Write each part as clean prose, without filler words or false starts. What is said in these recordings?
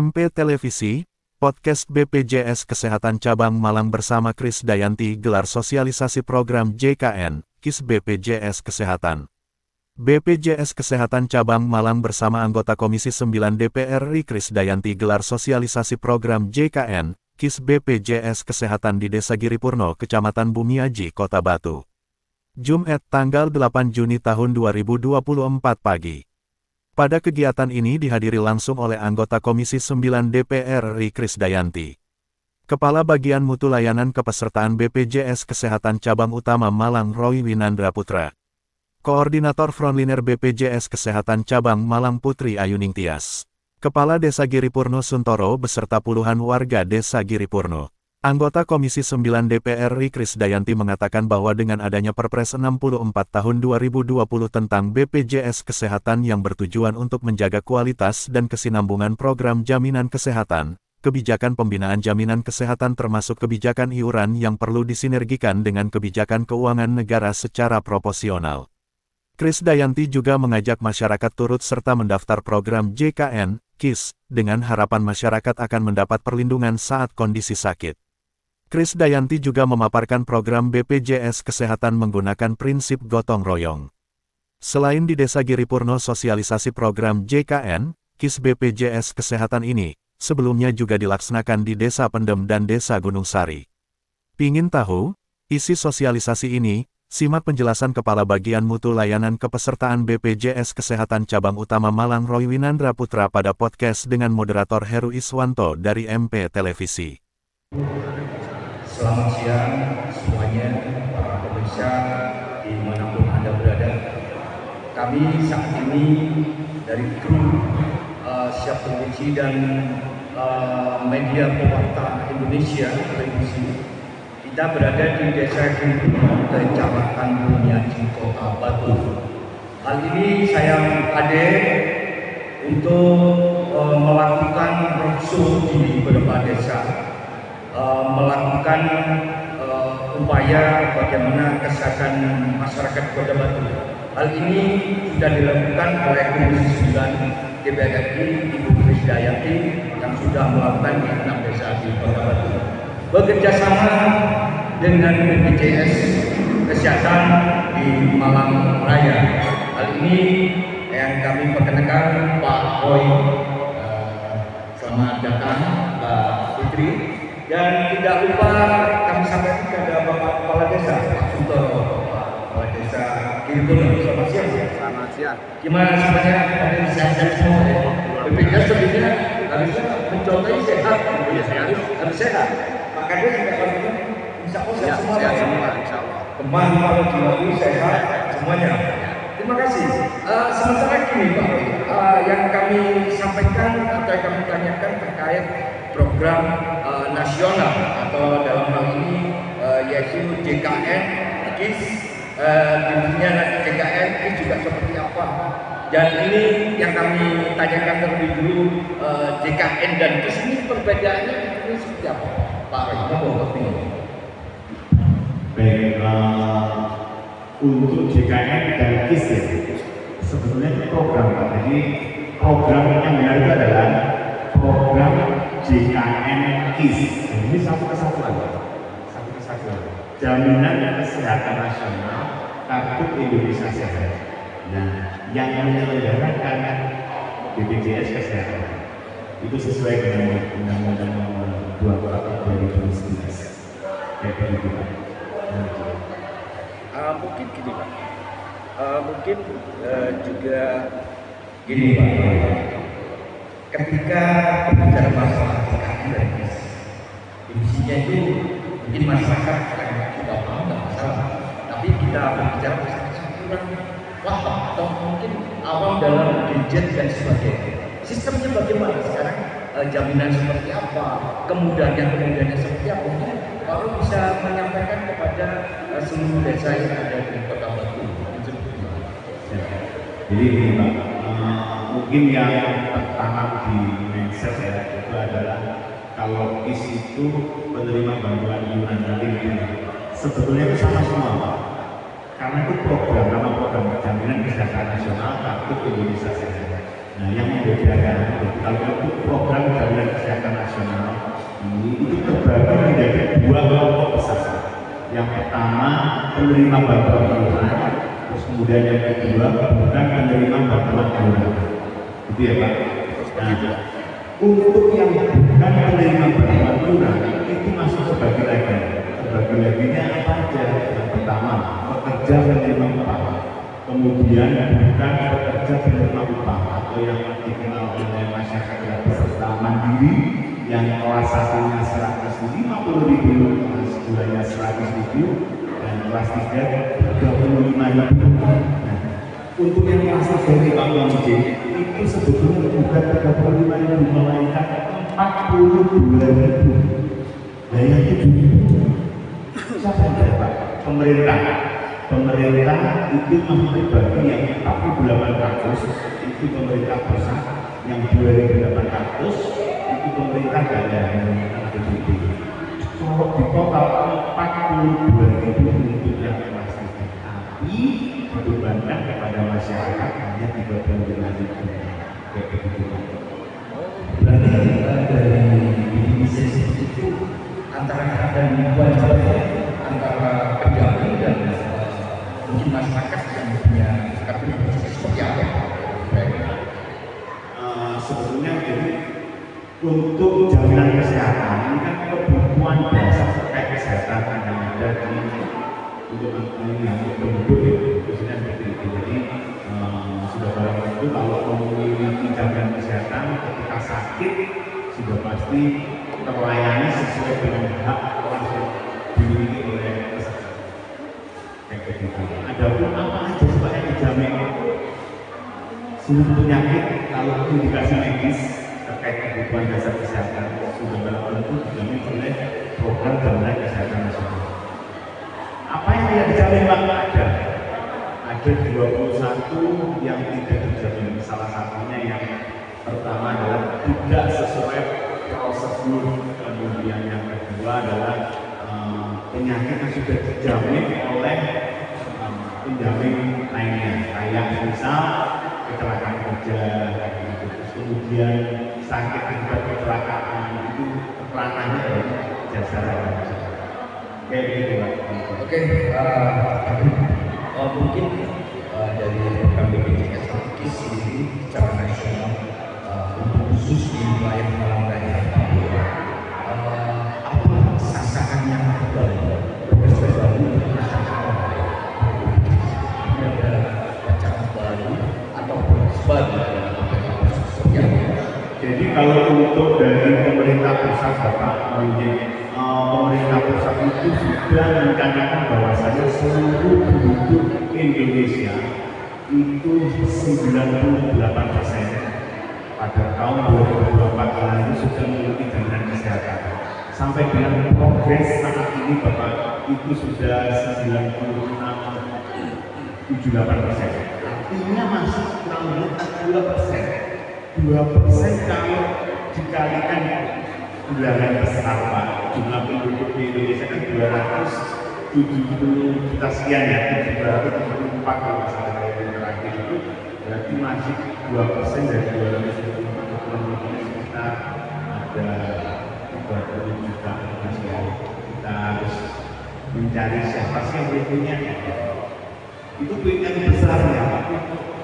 MP Televisi, podcast BPJS Kesehatan Cabang Malang bersama Kris Dayanti gelar sosialisasi program JKN, KIS BPJS Kesehatan. BPJS Kesehatan Cabang Malang bersama anggota Komisi 9 DPR RI Kris Dayanti gelar sosialisasi program JKN, KIS BPJS Kesehatan di Desa Giripurno, Kecamatan Bumiaji, Kota Batu. Jumat tanggal 8 Juni tahun 2024 pagi. Pada kegiatan ini dihadiri langsung oleh anggota Komisi 9 DPR RI Kris Dayanti, Kepala Bagian Mutu Layanan Kepesertaan BPJS Kesehatan Cabang Utama Malang Roy Winandra Putra, Koordinator Frontliner BPJS Kesehatan Cabang Malang Putri Ayuning Tias, Kepala Desa Giripurno Suntoro beserta puluhan warga Desa Giripurno. Anggota Komisi 9 DPR RI Kris Dayanti mengatakan bahwa dengan adanya Perpres 64 tahun 2020 tentang BPJS Kesehatan yang bertujuan untuk menjaga kualitas dan kesinambungan program jaminan kesehatan, kebijakan pembinaan jaminan kesehatan termasuk kebijakan iuran yang perlu disinergikan dengan kebijakan keuangan negara secara proporsional. Kris Dayanti juga mengajak masyarakat turut serta mendaftar program JKN, KIS, dengan harapan masyarakat akan mendapat perlindungan saat kondisi sakit. Kris Dayanti juga memaparkan program BPJS Kesehatan menggunakan prinsip gotong royong. Selain di Desa Giripurno, sosialisasi program JKN, KIS BPJS Kesehatan ini, sebelumnya juga dilaksanakan di Desa Pendem dan Desa Gunung Sari. Pingin tahu isi sosialisasi ini? Simak penjelasan Kepala Bagian Mutu Layanan Kepesertaan BPJS Kesehatan Cabang Utama Malang Roy Winandra Putra pada podcast dengan moderator Heru Iswanto dari MP Televisi. Selamat siang semuanya, para pemirsa dimanapun Anda berada. Kami saat ini dari kru Siap Televisi dan media pewarta Indonesia Televisi, kita berada di Desa Giripurno, Kecamatan Bumiaji, Kota Batu. Hal ini saya hadir untuk melakukan roadshow di beberapa desa, melakukan upaya bagaimana kesehatan masyarakat Kota Batu. Hal ini sudah dilakukan oleh Komisi 9 DPR RI Ibu Kris Dayanti yang sudah melakukan di 6 desa di Kota Batu, bekerja sama dengan BPJS Kesehatan di Malang Raya. Hal ini yang kami perkenalkan Pak Roy. Selamat datang Pak Putri. Dan tidak lupa kami sampaikan kepada Bapak Kepala Desa, Pak Suntoro, Kepala Desa Giripurno. Selamat siang. Selamat siang. Gimana semuanya? Ada sehat-sehat semua ya? BPJS sebenarnya harusnya mencontohi sehat. Harus sehat. Makanya juga kalau insya Allah sehat semua. Sehat semua, insya Allah. Teman kalau jiwawi sehat semuanya. Terima kasih. Sementara gini Pak, yang kami sampaikan atau yang kami tanyakan terkait program nasional atau dalam hal ini yaitu JKN, KIS, divisionnya nanti JKN, KIS juga seperti apa. Dan ini yang kami tanyakan terlebih dulu, JKN dan KIS ini perbedaannya ini seperti apa, Pak Roy? Baik, untuk JKN dan KIS ya, sebetulnya itu program Pak. Jadi program yang benar itu adalah program JKN KIS. Ini satu kesatuan, satu kesatuan. Jaminan Kesehatan Nasional Kartu Indonesia Sehat. Nah, yang menyelenggarakan BPJS Kesehatan itu sesuai dengan Undang-Undang Nomor 24 2019. Kayak begitu Pak. Mungkin gini Pak, mungkin juga gini Pak, ketika berbicara masalah JKN dan KIS, intinya itu mungkin masyarakat sudah paham nggak masalah, tapi kita berbicara masalah kurang paham atau mungkin awam dalam gadget dan sebagainya. Sistemnya bagaimana sekarang, jaminan seperti apa, kemudahannya seperti apa, mungkin Pak bisa menyampaikan kepada seluruh desa yang ada di Kota Batu. Jadi ini Pak, mungkin yang pertama di mindset ya, itu adalah kalau KIS itu penerima bantuan iuran nanti sebetulnya itu sama semua Pak. Karena itu program, nama program Jaminan Kesehatan Nasional Kartu Indonesia Sehat. Nah, yang membedakan kalau untuk program jaminan kesehatan nasional ini itu terbagi menjadi dua kelompok besar. Yang pertama penerima bantuan iuran, terus kemudian yang kedua bukan penerima bantuan iuran. Itu ya Pak. Nah, untuk yang bukan penerima bantuan iuran itu masuk sebagai lagi. Sebagai laginya apa aja? Yang pertama pekerja penerima upah, kemudian bukan pekerja penerima upah atau yang dikenal oleh masyarakat adalah peserta mandiri yang kelas satunya 150.000, kelas 2-nya 100.000, dan kelas 3 35.000. Nah, untuk yang kelas 3 ini Pak Wonje, itu sebetulnya bukan 35.000 melainkan 42.000. Nah yang itu siapa yang dapat? Pemerintah. Pemerintah itu membagi yang 4.800 itu pemerintah pusat, yang 2.800 itu pemerintah daerah yang PBB. Kalau di total 42.000 untuk yang kelas 3, tapi dibebankan kepada masyarakat hanya 35.000. Kayak begitu. Berarti dari bisnis itu antara ada wajibnya antara penjamin dan mungkin masyarakat yang punya kartu seperti apa? Sebetulnya jadi untuk jaminan kesehatan ini kan kebutuhan dasar terkait kesehatan yang ada di untuk penduduk khususnya seperti itu. Jadi sudah barang tentu kalau memiliki jaminan kesehatan ketika sakit sudah pasti terlayani sesuai dengan hak yang dimiliki oleh peserta. Kayak begitu. Adapun apa aja supaya dijamin seluruh penyakit kalau indikasi medis terkait kebutuhan dasar kesehatan sudah barang tentu dijamin oleh program jaminan kesehatan nasional. Apa yang tidak dijamin Pak? Ada 21 yang tidak dijamin. Salah satunya yang pertama adalah tidak sesuai prosedur, kemudian yang kedua adalah penyakit yang sudah dijamin oleh penjamin lainnya, kayak misal kecelakaan kerja, kemudian sakit akibat kecelakaan itu ranahnya dari jasa raja. Kayak begitu Pak. Oke, mungkin dari program BPJS KIS ini secara nasional untuk khusus di wilayah Malang Raya Papua, apa sasaran yang terbaru untuk masyarakat ini ada wacana baru atau sebagai jadi kalau untuk dari pemerintah pusat Bapak pemerintah pusat itu sudah merencanakan bahwasanya seluruh penduduk Indonesia itu 98% pada tahun 2024 lalu sudah memiliki jaminan kesehatan. Sampai dengan progres saat ini Bapak itu sudah 96,78%. Artinya masih kurang lebih 2%. 2% kalau dikalikan bulan besar Pak, jumlah penduduk di Indonesia kan 270 juta sekian ya, 774 kalau salah yang terakhir itu berarti masih 2% dari 270 sekitar ada 30 juta sekian. Kita harus mencari siapa sih yang berikutnya. Itu yang besarnya Pak,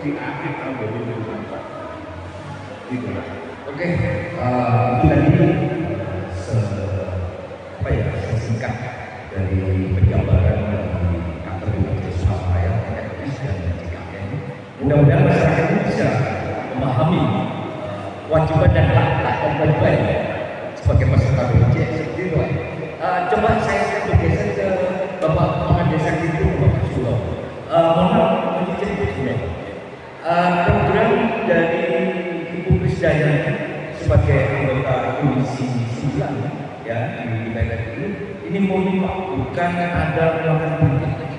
di akhir tahun 2024. Gitu Pak. Oke, itu tadi sesingkat dari penjabaran dari kantor BPJS Surabaya KIS dan JKN. Mudah-mudahan masyarakat ini bisa memahami kewajiban dan hak kewajiban sebagai peserta BPJS. Coba saya bergeser ke Bapak Kepala Desa Gitu, Bapak Sulo. Mohon izin program dari Ibu Krisdayanti sebagai anggota Komisi 9 ya di daerah ini murni bukan ada melakukan politik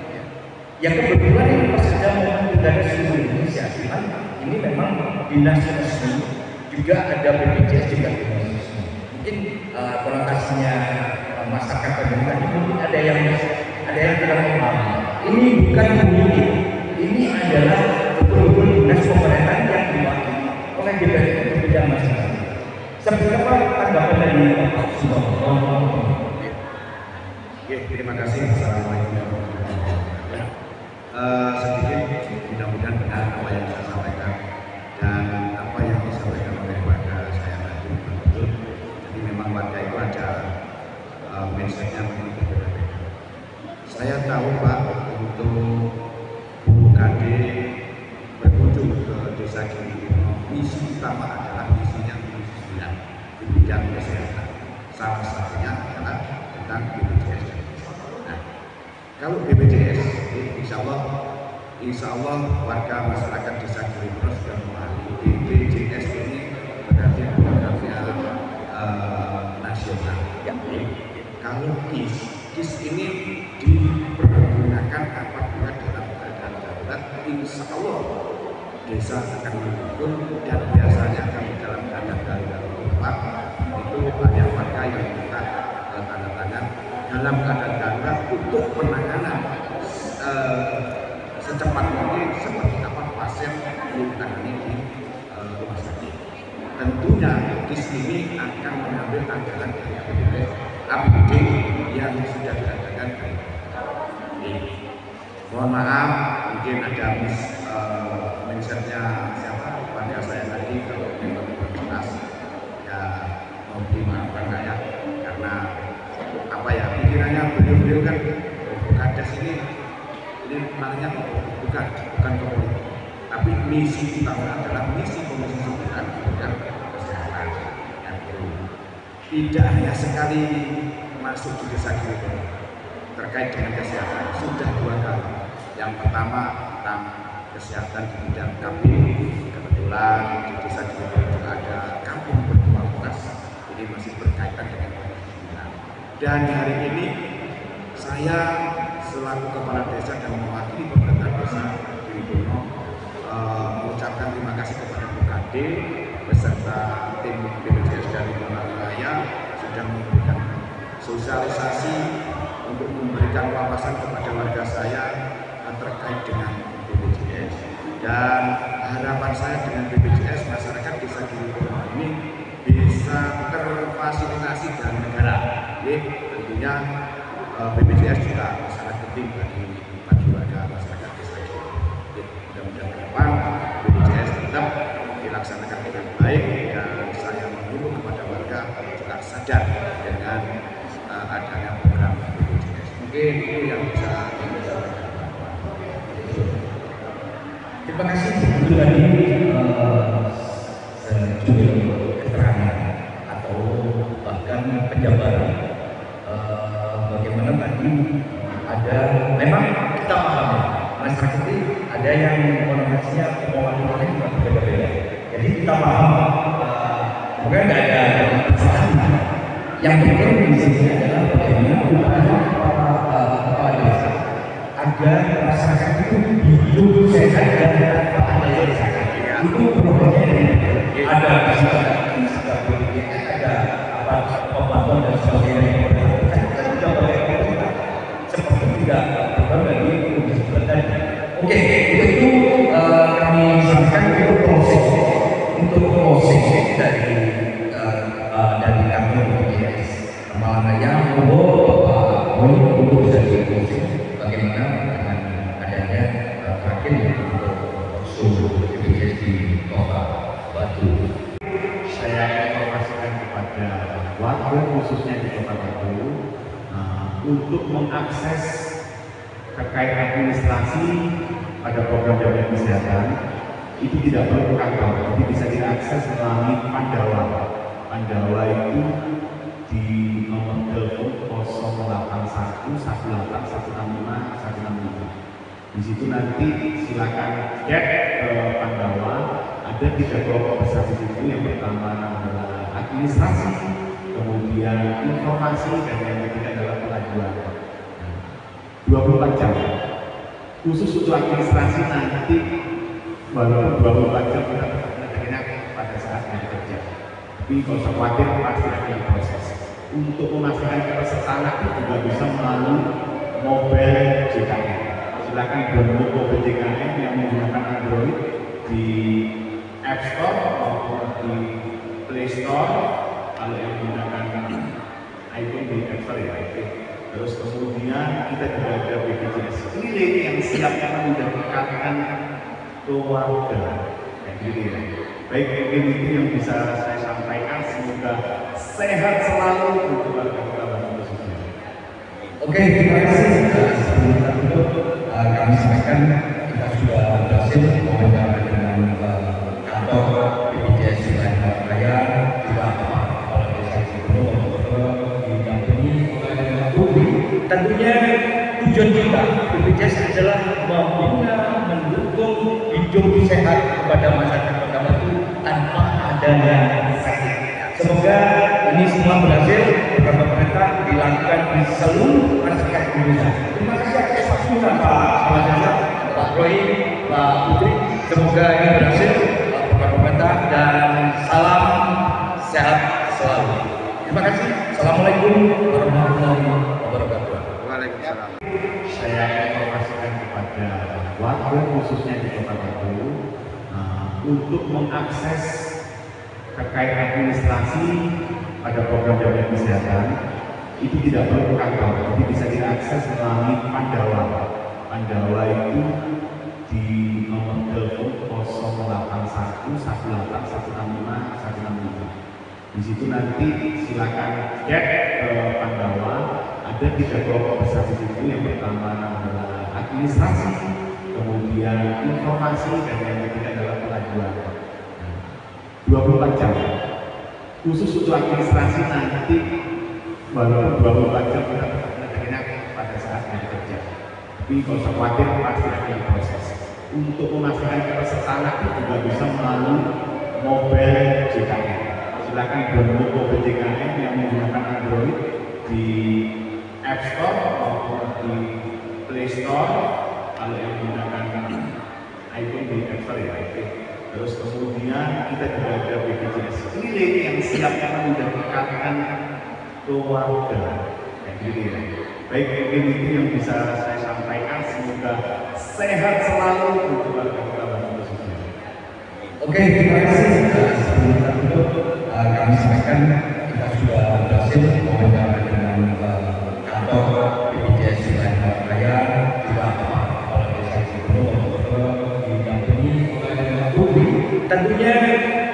yang kebetulan ini peserta mohon pilkada seluruh Indonesia. Ini memang dinas resmi juga ada BPJS juga dinas resmi. Mungkin konotasinya masyarakat pemerintah ini mungkin ada yang tidak memahami. Ini bukan politik, ini adalah betul-betul dinas pemerintahan yang diwakili oleh Oke, terima kasih. Assalamualaikum warahmatullahi wabarakatuh. Sedikit, mudah-mudahan benar apa yang saya sampaikan dan apa yang disampaikan oleh warga saya tadi betul. Jadi memang warga itu ada mindsetnya berbeda-beda. Saya tahu Pak, untuk Bu Kade berkunjung ke desa Gilirino, misi utama adalah misinya misi 9 di bidang kesehatan. Salah satunya adalah tentang BPJS. Nah, kalau BPJS, insya Allah warga masyarakat desa Gilirino sudah memahami BPJS ini berarti programnya nasional. Kalau KIS ini dipergunakan apabila dalam keadaan darurat, insya Allah desa akan mendukung dan biasanya kalau dalam keadaan darurat itu banyak warga yang minta tanda tangan dalam keadaan darurat untuk penanganan secepat mungkin seperti apa pasien yang ditangani di rumah sakit. Tentunya KIS ini akan mengambil anggaran dari APBD yang sudah diadakan. Mohon maaf, mungkin ada mindsetnya siapa pada saya tadi kalau memang jelas ya mau dimaafkan ya, karena apa ya pikirannya beliau kan Kades ini maknanya bukan politik, tapi misi utama adalah misi Komisi 9 bidang kesehatan. Tidak hanya sekali masuk di desa Gilirino terkait dengan kesehatan, sudah 2 kali. Yang pertama tentang kesehatan di bidang KPI, kebetulan di desa Gilirino juga ada kampung berkualitas, ini masih berkaitan dengan pendidikan. Dan hari ini saya selaku kepala desa dan mewakili pemerintah desa Gilirino mengucapkan terima kasih kepada Bu Kade beserta tim BPJS dari wilayah sudah memberikan sosialisasi untuk memberikan wawasan kepada warga saya terkait dengan BPJS. Dan harapan saya dengan BPJS masyarakat desa Gilirino ini bisa terfasilitasi dari negara. Tentunya BPJS juga sangat penting bagi warga masyarakat desa Gilirino. Mudah-mudahan ke depan BPJS tetap dilaksanakan dengan baik dan saya mengimbau kepada warga juga sadar dengan adanya program BPJS. Mungkin itu yang bisa kami sampaikan. Terima kasih. Itu tadi keterangan atau bahkan penjabaran bagaimana tadi ada memang kita paham masyarakat ini ada yang konotasinya pemahamannya juga berbeda-beda. Jadi kita paham bukan nggak ada kesalahan. Yang penting di sini adalah bagaimana upaya kepala desa agar masyarakat itu hidup sehat dan tanpa ada desa. Itu programnya ada ada apa pembantuan dan sebagainya. Seperti tidak program dari Komisi 9 tadi. Oke, itu kami sampaikan untuk proses dari kantor BPJS. Makanya untuk bisa diproses bagaimana dengan adanya terakhir untuk seluruh BPJS di Kota Batu. Saya informasikan kepada warga khususnya di Kota Batu untuk mengakses terkait administrasi pada program jaminan kesehatan itu tidak perlu ke kantor, tapi bisa diakses melalui Pandawa. Pandawa itu di nomor telepon 081 18 165 165. Di situ nanti silakan cek ke Pandawa. Ada 3 kelompok besar di situ. Yang pertama adalah administrasi, kemudian informasi, dan yang ketiga adalah pengajuan. 24 jam. Khusus untuk administrasi nanti walaupun 24 jam kita tetap menerima pada saat hari kerja. Tapi kalau usah khawatir, pasti akan proses. Untuk memastikan kepesertaan itu juga bisa melalui mobile JKN. Silakan download mobile JKN yang menggunakan Android di App Store maupun di Play Store. Kalau yang menggunakan kemudian kita juga ada BPJS Keliling yang siap mendekatkan keluarga. Jadi baik mungkin itu yang bisa saya sampaikan, semoga sehat selalu untuk keluarga khususnya. Oke, terima kasih. Sebentar dulu kami sampaikan kita sudah berhasil wawancara dengan kantor BPJS wilayah Raya, juga Kepala Desa Sibro, didampingi oleh Publik. Tentunya tujuan kita BPJS adalah membina, mendukung hidup sehat kepada masyarakat Kota Batu tanpa adanya sakit. Semoga ini semua berhasil karena pemerintah dilakukan di seluruh masyarakat Indonesia. Terima kasih atas waktunya Pak Jasa, Pak Roy, Pak Putri. Semoga ini berhasil program pemerintah dan salam sehat selalu. Terima kasih. Assalamualaikum warahmatullahi wabarakatuh. Waalaikumsalam. Saya informasikan kepada warga khususnya di Kota Batu untuk mengakses terkait administrasi pada program jaminan kesehatan itu tidak perlu ke kantor, tapi bisa diakses melalui Pandawa. Pandawa itu di nomor telepon 081 18 165 165. Di situ nanti silakan cek ke Pandawa. Ada 3 kelompok besar di situ. Yang pertama adalah administrasi, kemudian informasi, dan yang ketiga adalah pengajuan. 24 jam. Khusus untuk administrasi nanti walaupun 24 jam kita mengerjakannya pada saat hari kerja. Tapi kalau usah khawatir, pasti akan proses. Untuk memastikan kepesertaan itu juga bisa melalui mobile JKN. Silakan download mobile JKN yang menggunakan Android di App Store maupun di Play Store. Kalau yang menggunakan iPhone di App Store ya. Terus kemudian kita juga ada BPJS Keliling yang siap mendekatkan keluarga. Jadi baik mungkin itu yang bisa saya sampaikan, semoga sehat selalu untuk keluarga khususnya. Oke, terima kasih. Sebentar dulu kami sampaikan kita sudah berhasil wawancara dengan kantor BPJS wilayah Raya, juga Kepala Desa Sibro, didampingi oleh Publik. Tentunya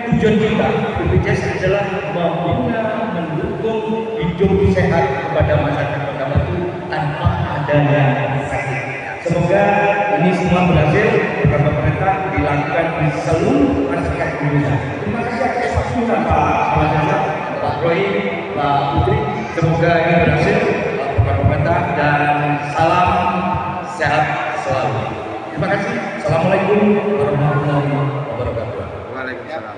tujuan kita BPJS adalah membina, mendukung hidup sehat kepada masyarakat Kota Batu tanpa adanya sakit. Semoga ini semua berhasil karena pemerintah dilakukan di seluruh masyarakat Indonesia. Terima kasih atas waktunya Pak Jasa, Pak Roy, Pak Putri. Semoga ini berhasil program pemerintah dan salam sehat selalu. Terima kasih. Assalamualaikum warahmatullahi wabarakatuh. Waalaikumsalam.